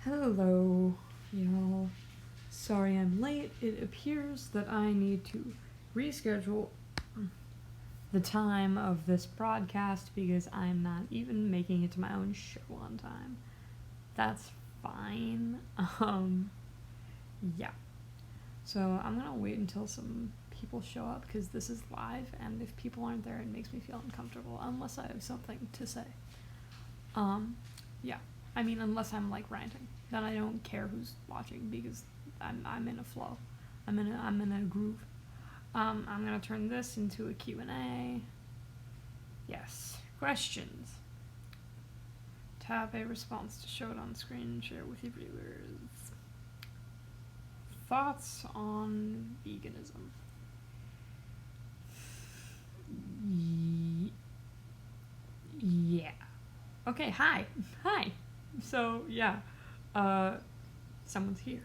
Hello, y'all. Sorry I'm late. It appears that I need to reschedule the time of this broadcast because I'm not even making it to my own show on time. That's fine. Yeah. So I'm gonna wait until some people show up because this is live, and if people aren't there, it makes me feel uncomfortable unless I have something to say. Yeah. I mean, unless I'm like ranting, then I don't care who's watching because I'm in a flow. I'm in a groove. I'm gonna turn this into a Q&A. Yes. Questions. Tap a response to show it on screen and share it with your viewers. Thoughts on veganism? Yeah. Okay, hi. So, yeah. Someone's here.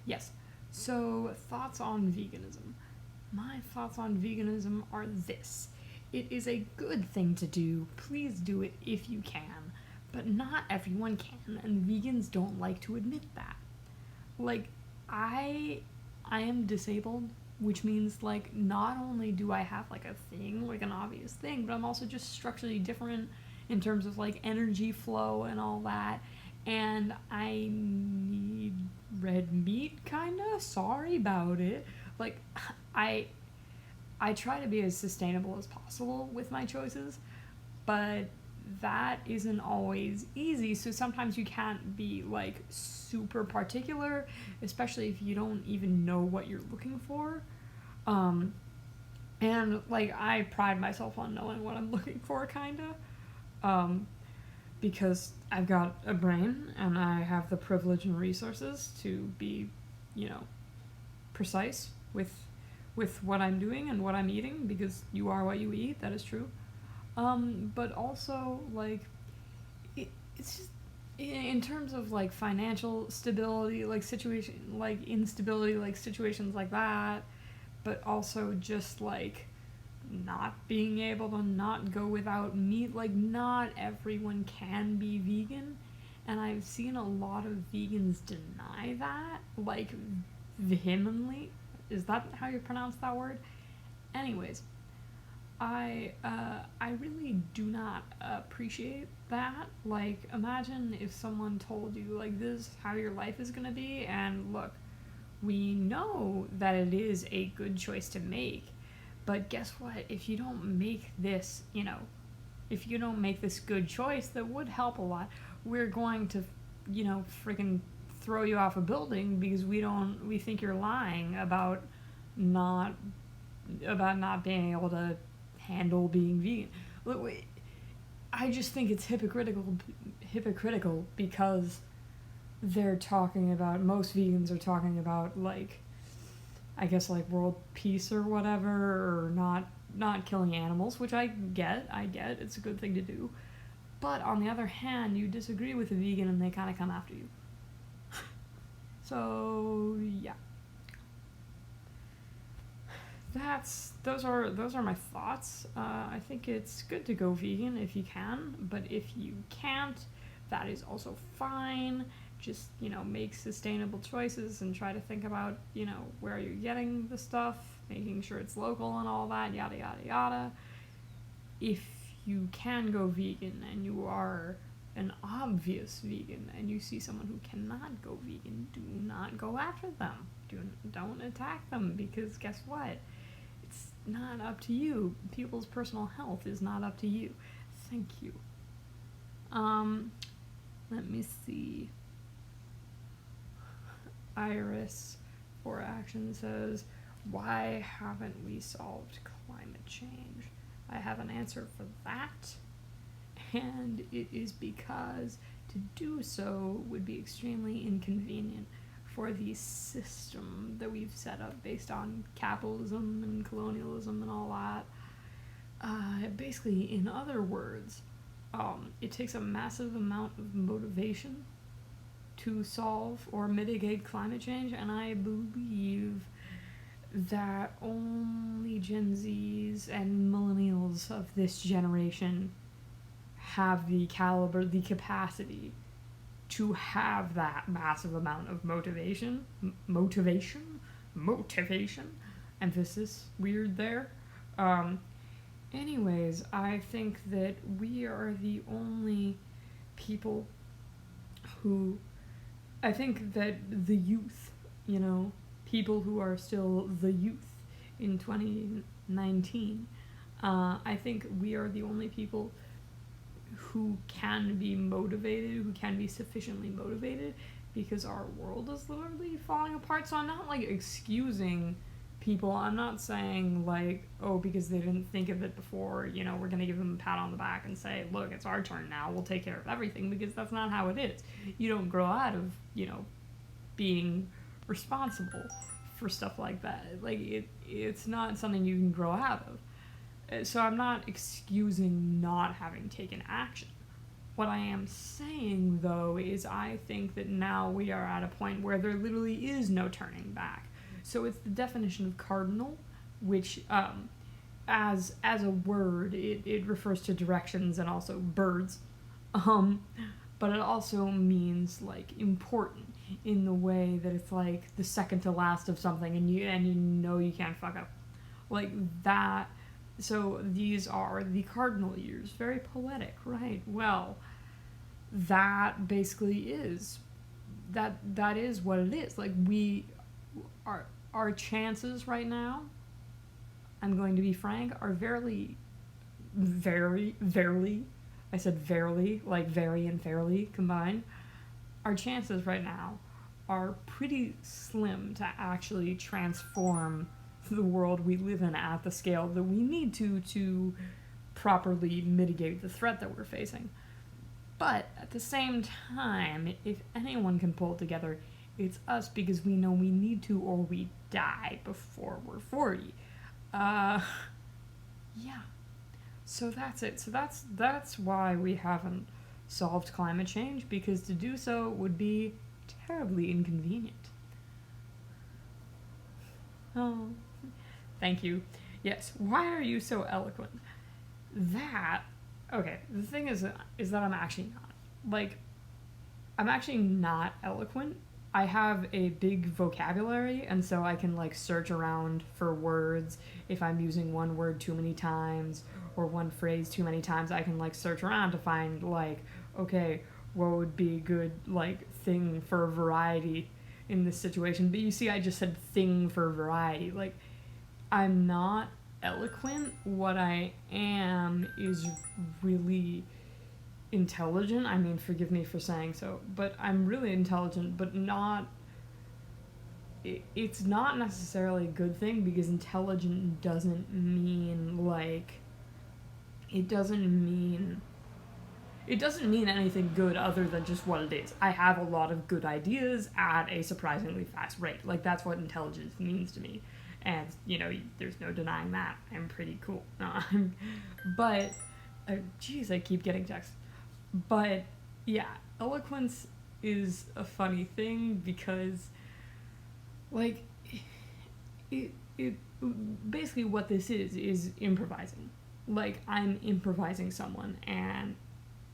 Yes. So, thoughts on veganism. My thoughts on veganism are this. It is a good thing to do. Please do it if you can. But not everyone can, and vegans don't like to admit that. Like, I am disabled, which means, like, not only do I have, like, a thing, like an obvious thing, but I'm also just structurally different in terms of, like, energy flow and all that. And I need red meat, kinda. Sorry about it. Like, I try to be as sustainable as possible with my choices, but that isn't always easy, so sometimes you can't be, like, super particular, especially if you don't even know what you're looking for. And, like, I pride myself on knowing what I'm looking for, kinda. Because I've got a brain, and I have the privilege and resources to be, precise with what I'm doing and what I'm eating, because you are what you eat, that is true. But also, like, it's just, in terms of, like, financial stability, like, instability, like, situations like that, but also just, like, not being able to not go without meat, like, not everyone can be vegan, and I've seen a lot of vegans deny that, like, vehemently. Is that how you pronounce that word? Anyways, I really do not appreciate that. Like, imagine if someone told you, like, this is how your life is gonna be, and look, we know that it is a good choice to make, but guess what? If you don't make this, if you don't make this good choice that would help a lot, we're going to, freaking throw you off a building because we think you're lying about not being able to handle being vegan. Look, I just think it's hypocritical because they're talking about, most vegans are talking about, like, I guess, like, world peace or whatever, or not killing animals, which I get, it's a good thing to do. But on the other hand, you disagree with a vegan and they kind of come after you. So, yeah. Those are my thoughts. I think it's good to go vegan if you can, but if you can't, that is also fine. Just, make sustainable choices and try to think about, where you're getting the stuff, making sure it's local and all that, yada yada yada. If you can go vegan and you are an obvious vegan and you see someone who cannot go vegan, do not go after them. Don't attack them, because guess what? It's not up to you. People's personal health is not up to you. Thank you. Let me see. Iris for Action says, why haven't we solved climate change? I have an answer for that, and it is because to do so would be extremely inconvenient for the system that we've set up based on capitalism and colonialism and all that. Basically, in other words, it takes a massive amount of motivation to solve or mitigate climate change, and I believe that only Gen Zs and millennials of this generation have the caliber, the capacity to have that massive amount of motivation, emphasis, weird there. Anyways, I think that we are the only people who, I think that the youth, people who are still the youth in 2019, I think we are the only people who can be motivated, who can be sufficiently motivated, because our world is literally falling apart. So I'm not, like, excusing people. I'm not saying, like, oh, because they didn't think of it before, we're gonna give them a pat on the back and say, look, it's our turn now, we'll take care of everything, because that's not how it is. You don't grow out of, being responsible for stuff like that. Like, it's not something you can grow out of. So I'm not excusing not having taken action. What I am saying, though, is I think that now we are at a point where there literally is no turning back. So it's the definition of cardinal, which, as a word, it refers to directions and also birds. But it also means, like, important in the way that it's, like, the second to last of something, and you you can't fuck up. Like, that. So these are the cardinal years. Very poetic, right? Well, that basically is, that is what it is. Like, our chances right now, I'm going to be frank, are very, I said verily, like very and fairly combined. Our chances right now are pretty slim to actually transform the world we live in at the scale that we need to properly mitigate the threat that we're facing. But at the same time, if anyone can pull it together, it's us, because we know we need to, or we die before we're 40. Yeah. So that's it. So that's why we haven't solved climate change, because to do so would be terribly inconvenient. Oh, thank you. Yes, why are you so eloquent? Okay, the thing is that I'm actually not. Like, I'm actually not eloquent. I have a big vocabulary, and so I can, like, search around for words. If I'm using one word too many times, or one phrase too many times, I can, like, search around to find, like, okay, what would be a good, like, thing for variety in this situation. But you see, I just said thing for variety. Like, I'm not eloquent. What I am is really intelligent. I mean, forgive me for saying so, but I'm really intelligent, but not, it's not necessarily a good thing, because intelligent doesn't mean, like, it doesn't mean anything good other than just what it is. I have a lot of good ideas at a surprisingly fast rate. Like, that's what intelligence means to me. And, there's no denying that. I'm pretty cool. But, geez, I keep getting texts. But, yeah, eloquence is a funny thing, because, like, it basically what this is improvising. Like, I'm improvising someone, and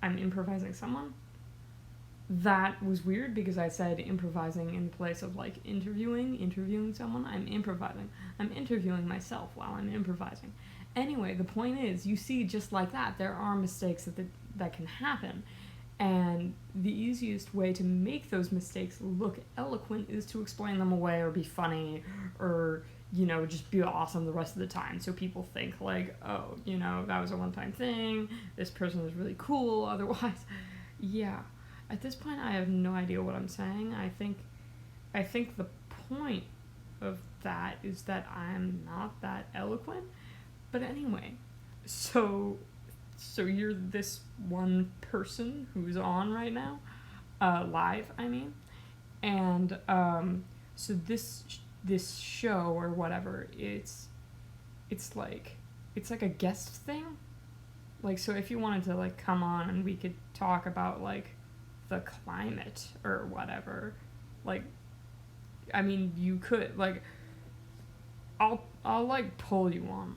I'm improvising someone. That was weird, because I said improvising in place of, like, interviewing someone. I'm improvising. I'm interviewing myself while I'm improvising. Anyway, the point is, you see, just like that, there are mistakes that can happen. And the easiest way to make those mistakes look eloquent is to explain them away, or be funny, or, just be awesome the rest of the time. So people think, like, oh, that was a one-time thing, this person is really cool, otherwise. Yeah. At this point, I have no idea what I'm saying. I think the point of that is that I'm not that eloquent. But anyway, so you're this one person who's on right now, live, I mean, and so this show or whatever, it's like a guest thing. Like, so if you wanted to, like, come on and we could talk about, like, the climate or whatever, like, I mean, you could, like, I'll like pull you on.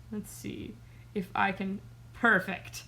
Let's see if I can. Perfect.